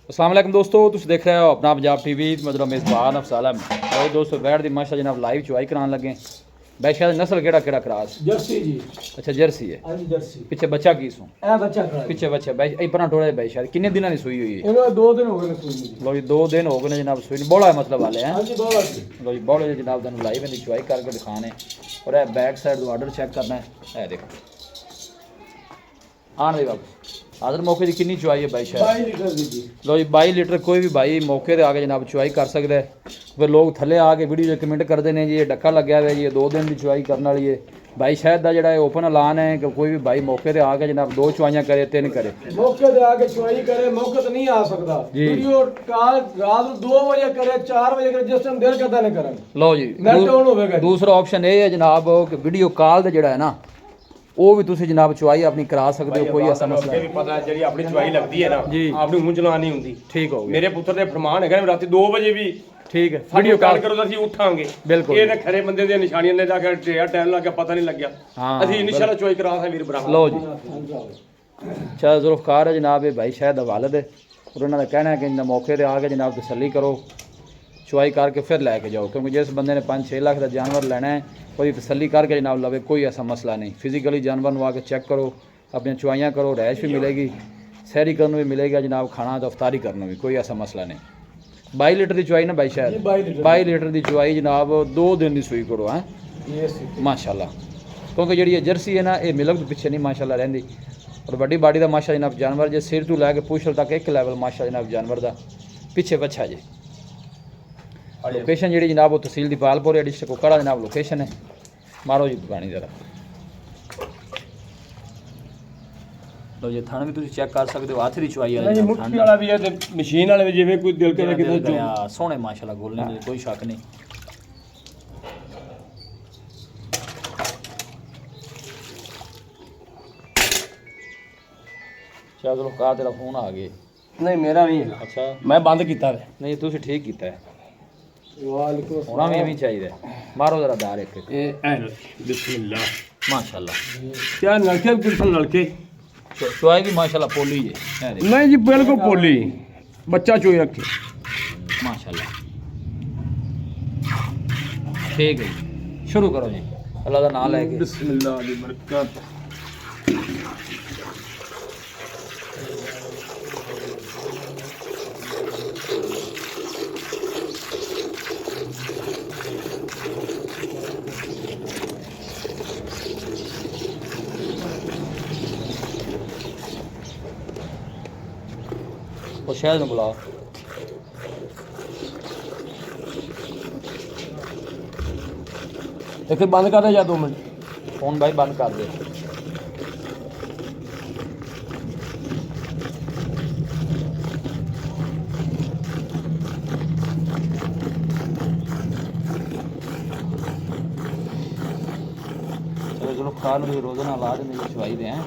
अस्सलाम वालेकुम दोस्तों, तुम देख रहे हो अपना पंजाब टीवी। मतलब मेज़बान अफसाल भाई दोस्तों बैठ दी माशा जनाब लाइव चुवाई कराने लगे। बैशा नस्ल केड़ा केड़ा क्रास? जर्सी जी। अच्छा जर्सी है। हाँ जी जर्सी। पिछे बच्चा की सू? ए बच्चा खड़ा है। पिछे बच्चा बैश ए पना टोड़े बैशा किन्ने दिनां दी सूई हुई है? इन्होंने 2 दिन हो गए सूई जी। लो जी 2 दिन हो गए जनाब सूई। बौला है मतलब वाले हैं। हाँ जी बौला जी। लो जी बौले जनाब तुहानू लाइव इहदी चुवाई करके दिखाने और ए बैक साइड दा ऑर्डर चेक करना है। ए देखो आने दे बाबू आदर मौके की कितनी चुवाई है भाई? 22 लीटर दी जी। लो जी 22 लीटर कोई भी भाई मौके पे आके जनाब चुवाई कर सकता है। फिर लोग थले आके वीडियो कमेंट करते हैं जी ये डक्का लग्या हुआ है, ये 2 दिन की चुवाई करने वाली है। भाई शायद का जो ओपन ऐलान है कि कोई भी भाई मौके पे आके जनाब 2 चुवाइयां करे 3 करे। मौके पे आके चुवाई करे, मौके तो नहीं आ सकता जी। वीडियो कॉल रात 2 बजे करे 4 बजे करे जिस टाइम दिल करता नहीं करन। लो जी नेट ऑन होवेगा। दूसरा ऑप्शन ये है जनाब कि वीडियो कॉल का जोड़ा है ना वो भी तुम जनाब चुवाई अपनी करा सकते हो, कोई ऐसा मसला भी पता है जी अपनी चुवाई लगती है ना जी आपने मूंह चलानी होंगी। ठीक हो गया मेरे पुत्र ने फरमान है रात 2 बजे भी ठीक है वीडियो वीडियो कॉल कॉल करो तो ਅਸੀਂ ਉਠਾਂਗੇ। बिल्कुल ਇਹ ਨੇ ਖਰੇ ਬੰਦੇ ਦੀਆਂ ਨਿਸ਼ਾਨੀਆਂ ਨੇ ਜਾ ਕੇ ਟਾਈਮ ਲੱਗ ਗਿਆ ਪਤਾ ਨਹੀਂ ਲੱਗਿਆ। हाँ ਅਸੀਂ ਇਨਸ਼ਾਅੱਲਾ ਚੁਆਈ ਕਰਾ ਸਕਦੇ ਵੀਰ ਭਰਾ। लो जी अच्छा जुल्फकार है जनाब ये भाई शायद वालद है और उन्होंने कहना है कि इन मौके पर आके जनाब तसल्ली करो चुवाई करके फिर लैके जाओ, क्योंकि जिस बंदे ने 5-6 लाख का जानवर लेना है कोई तसल्ली करके जनाब लवे, कोई ऐसा मसला नहीं। फिजिकली जानवर को आके चेक करो, अपनी चुवाइयाँ करो, रैश भी मिलेगी, सैरी करने भी मिलेगा जनाब, खाना तो अफ्तारी करने भी कोई ऐसा मसला नहीं। 22 लीटर की चुवाई ना भाई शायद? जी, 22 लीटर। 22 लीटर की चुवाई जनाब 2 दिन की सूई करो हैं ये सी। माशाल्लाह, क्योंकि जी ये जर्सी है ना ये मिलक पिछे नहीं माशाल्लाह रही और बड़ी बाड़ी का माशा जनाब जानवर जे सिर तो लैके पूछल तक एक लेवल माशा जनाब जानवर का पिछे बच्चा जी। लोकेशन जी जनाब वो तहसील दीपालपुर है, डिस्ट्रिक्ट कोकड़ा जनाब लोकेशन है। मारो जी पानी जरा लो जी थाने भी तुम चेक कर सकते हो, हाथ की चुवाई ਨਹੀਂ ਮੁੱਠੀ ਵਾਲਾ ਵੀ ਹੈ ਤੇ ਮਸ਼ੀਨ ਵਾਲੇ ਵੀ ਜਿਵੇਂ ਕੋਈ ਦਿਲ ਕਰੇ ਕਿਤੇ ਜੋ सोहने माशाल्लाह गोलने में कोई शक नहीं। चलो कहा तेरा फोन आ गए। ਨਹੀਂ ਮੇਰਾ ਨਹੀਂ ਹੈ अच्छा ਮੈਂ ਬੰਦ ਕੀਤਾ ਵੇ। नहीं तुम ठीक किया है, वालेकुम होना भी एवं चाहिए। मारो जरा दार एक ਇਹ ਐ ਲੋ ਬਿਸਮਿਲ੍ਲਾ माशाल्लाह ਕਿਆ ਨਲਕੇ ਬਿਲਕੁਲ ਨਲਕੇ चुवाई भी माशाल्लाह पोली है है देख, ਨਹੀਂ ਜੀ ਬਿਲਕੁਲ ਪੋਲੀ ਬੱਚਾ ਚੋਈ ਰੱਖੇ। माशाल्लाह ठीक है जी। शुरू करो जी अल्लाह का नाम लेके। ਬਿਸਮਿਲ੍ਲਾ ਦੀ ਬਰਕਤ। और शहद में बुलाओ। ਇਹ ਫਿਰ ਬੰਦ ਕਰ ਦੇ ਜਾਂ 2 ਮਿੰਟ। फोन भाई बंद कर दे। चलो चलो खा लो रोजाना इलाज मेरी चुवाई दे हैं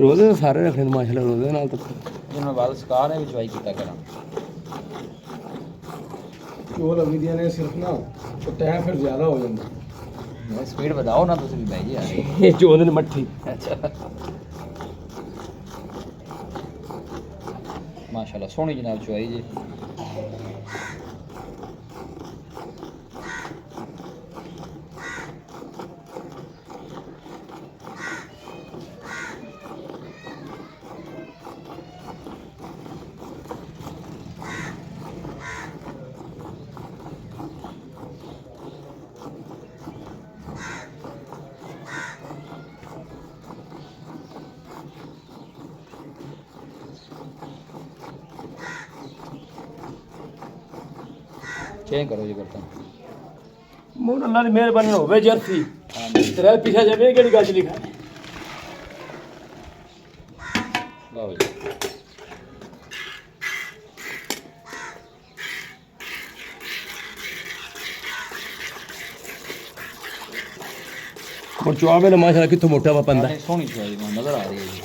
ਰੋਜ਼ੇ ਸਾਰੇ ਰੱਖੇ ਮਾਸ਼ਾਅੱਲਾ ਰੋਜ਼ੇ ਨਾਲ ਤਾਂ जिन्होंने वाल सकार है भी चुवाई किया करा। चोल अभी दिया ने सिर्फ ना तो टाइम फिर ज्यादा हो जाता। स्पीड बताओ ना तुम भी भाई जी यार। ਇਹ ਚੋਂਦੇ ਨੇ ਮੱਠੀ। अच्छा माशाल्लाह सोहनी जनाब चुवाई जी। चेंज करो जी करता ਮੋਰ ਅੱਲਾ ਦੀ ਮਿਹਰਬਾਨੀ ਨਾਲ ਹੋਵੇ ਜਰਸੀ ਤੇਰਾ ਪਿੱਛੇ ਜਾਵੇ ਕਿਹੜੀ ਗੱਲ ਚ ਲਿਖਾ ਹੈ। लो जी ਹੁਣ ਚੁਆਵੇ ਨਾ ਮਾਸ਼ਾਅੱਲਾ ਕਿੱਥੋਂ ਮੋਟਾ ਵਾ ਪੰਦਾ। नहीं, सोहनी चुवाई जी नजर आ रही है जी।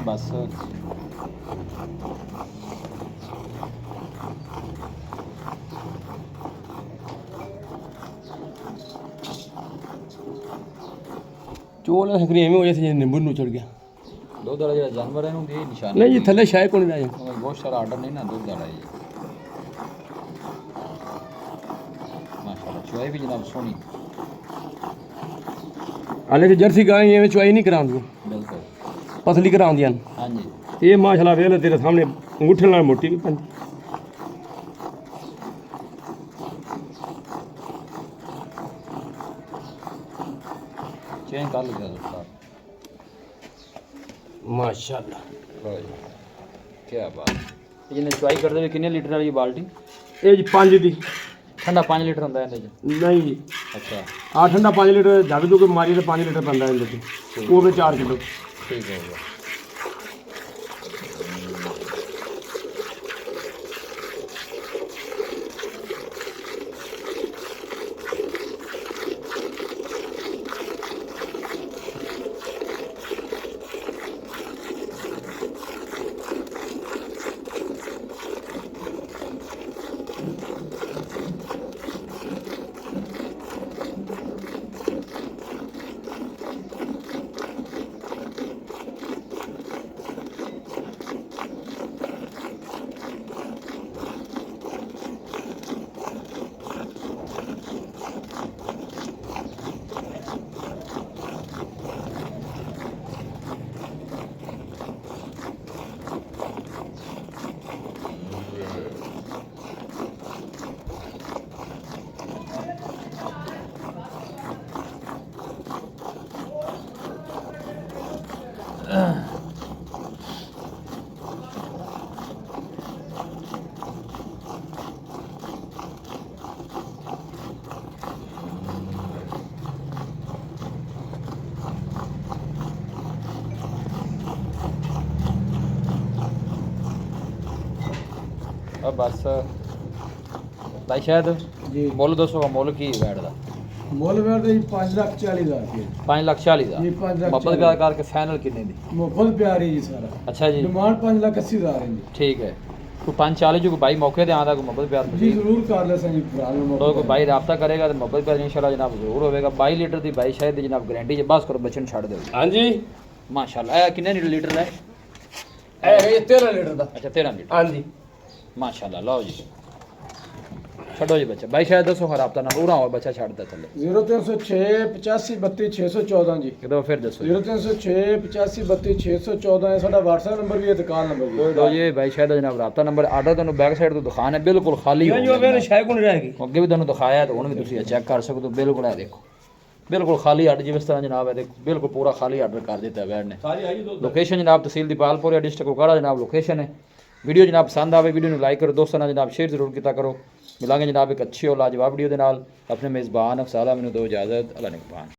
ਬਸ ਚੋਲ ਸਕਰੀ ਐਵੇਂ ਹੋ ਜਾਂਦੀ ਜਿਵੇਂ ਨਿੰਬੂ ਨੂੰ ਚੜ ਗਿਆ। ਦੁੱਧ ਵਾਲਾ ਜਿਹੜਾ ਜਾਨਵਰ ਹੈ ਇਹਨੂੰ ਦੀ ਨਿਸ਼ਾਨੀ ਨਹੀਂ ਜੀ ਥੱਲੇ ਸ਼ਾਇਦ ਕੋਈ ਨਹੀਂ ਆਇਆ। ਬਹੁਤ ਸਾਰਾ ਆਰਡਰ ਨਹੀਂ ਨਾ ਦੁੱਧ ਵਾਲਾ ਜੀ। ਮਾਸ਼ਾਅੱਲਾ ਚੁਆਈ ਵੀ ਜਨਾਬ ਸੋਹਣੀ ਹਾਲੇ ਕਿ ਜਰਸੀ ਗਾਂ ਐਵੇਂ ਚੁਆਈ ਨਹੀਂ ਕਰਾਉਂਦੀਆਂ, ਬਿਲਕੁਲ ਪਤਲੀ ਕਰਾਉਂਦੀਆਂ ਨੇ। ਹਾਂਜੀ ਇਹ ਮਾਸ਼ਾਅੱਲਾ ਵੇਖ ਲੈ ਤੇਰੇ ਸਾਹਮਣੇ ਅੰਗੂਠੇ ਨਾਲ ਮੋਟੀ ਵੀ ਪੈਂਦੀ। ਚੇਂਜ ਕਰ ਲਿਆ ਦੋਸਤਾਂ ਮਾਸ਼ਾਅੱਲਾ ਲੋ ਜੀ ਕੀ ਬਾਤ। ਇਹ ਜਿਹਨੇ ਚੁਆਈ ਕਰਦੇ ਵੀ ਕਿੰਨੇ ਲੀਟਰ ਵਾਲੀ ਬਾਲਟੀ? ਇਹ ਜੀ 5 ਦੀ ਠੰਡਾ 5 ਲੀਟਰ ਹੁੰਦਾ ਇਹਦੇ 'ਚ? ਨਹੀਂ ਜੀ, ਅੱਛਾ ਆ ਠੰਡਾ 5 ਲੀਟਰ ਜੱਗ ਜੋ ਕੋਈ ਮਾਰੀ ਤੇ 5 ਲੀਟਰ ਪੈਂਦਾ ਇਹਦੇ ਤੇ, ਉਹ ਵਿੱਚ 4 ਕਿਲੋ। ਠੀਕ ਹੋ ਗਿਆ। बस भाई शायद जी मुल दसो मुल की बैठ दा ਮੁੱਲ ਵੇਰਦੇ 5,40,000 ਰੁਪਏ 5,40,000 जी 5,40,000 ਮੁਹੱਬਤ ਪਿਆਰ ਕਰਕੇ ਫਾਈਨਲ ਕਿੰਨੇ ਦੀ? ਮੁਫਤ ਪਿਆਰ ਹੈ ਜੀ ਸਾਰਾ। ਅੱਛਾ ਜੀ ਡਿਮਾਂਡ 5,80,000 ਹੈ ਜੀ। ਠੀਕ ਹੈ ਕੋਈ 5,40 ਜੋ ਕੋਈ भाई मौके ਤੇ ਆਂਦਾ ਕੋਈ ਮੁਹੱਬਤ ਪਿਆਰ जी ਮਜ਼ੀਦ ਜ਼ਰੂਰ ਕਰ ਲੈ ਸੰਜੀ ਭਰਾ ਨੂੰ तो कोई भाई रब्ता करेगा तो मुहब्बत प्यार इंशाल्लाह जनाब जरूर होगा। 22 लीटर दी भाई शायद जनाब गारंटी है। बस करो बचन छड़ दो ਹਾਂਜੀ माशाल्लाह। कितने लीटर है? ਇਹ 13 ਲੀਟਰ ਦਾ। अच्छा 13 लीटर ਹਾਂਜੀ माशाल्लाह। लो जी छड़ो जी बच्चा भाई शायद दसो रब्ता ना पूरा हो बच्चा छड़ता चले 0306 85 32 614 जी। एक दफा फिर दसो 0306 85 32 614 है साਡਾ WhatsApp नंबर भी है दुकान नंबर भी तो ये भाई शायद जनाब रब्ता नंबर आर्डर ਤੁਹਾਨੂੰ बैक साइड ਤੋਂ ਦਿਖਾਣਾ ਬਿਲਕੁਲ ਖਾਲੀ ਹੋ ਜੋ ਵੇਲੇ ਸ਼ਾਇਦ ਕੋਈ ਨਹੀਂ ਰਹੇਗੀ। ਅੱਗੇ ਵੀ ਤੁਹਾਨੂੰ ਦਿਖਾਇਆ ਤੇ ਹੁਣ ਵੀ ਤੁਸੀਂ ਚੈੱਕ ਕਰ ਸਕਦੇ ਹੋ। ਬਿਲਕੁਲ ਇਹ ਦੇਖੋ ਬਿਲਕੁਲ ਖਾਲੀ ਆਰਡਰ ਜਿਸ ਤਰ੍ਹਾਂ ਜਨਾਬ ਹੈ ਦੇਖੋ ਬਿਲਕੁਲ ਪੂਰਾ ਖਾਲੀ ਆਰਡਰ ਕਰ ਦਿੱਤਾ ਵੈਡ ਨੇ। ਲੋਕੇਸ਼ਨ ਜਨਾਬ ਤਹਿਸੀਲ ਦੀਪਾਲਪੁਰ ਡਿਸਟ੍ਰਿਕਟ ਕੋਕਾੜਾ ਜਨਾਬ ਲੋकेशन है। वीडियो जनाब पसंद आवे वीडियो ਨੂੰ ਲਾਈਕ ਕਰੋ ਦੋਸਤਾਂ ਨਾਲ ਜਨਾਬ ਸ਼ੇਅਰ ਜ਼ਰੂਰ ਕੀਤਾ ਕਰੋ। ਮਿਲਾਂਗੇ ਜਨਾਬ ਇੱਕ ਅੱਛੀ ਔਰ ਲਾਜਵਾਬ ਵੀਡੀਓ ਦੇ ਨਾਲ। ਆਪਣੇ ਮੇਜ਼ਬਾਨ ਅਫਸਾਲਾ ਮੈਨੂੰ ਦਿਓ ਇਜਾਜ਼ਤ। ਅੱਲਾ ਨਿਗਹਿਬਾਨ।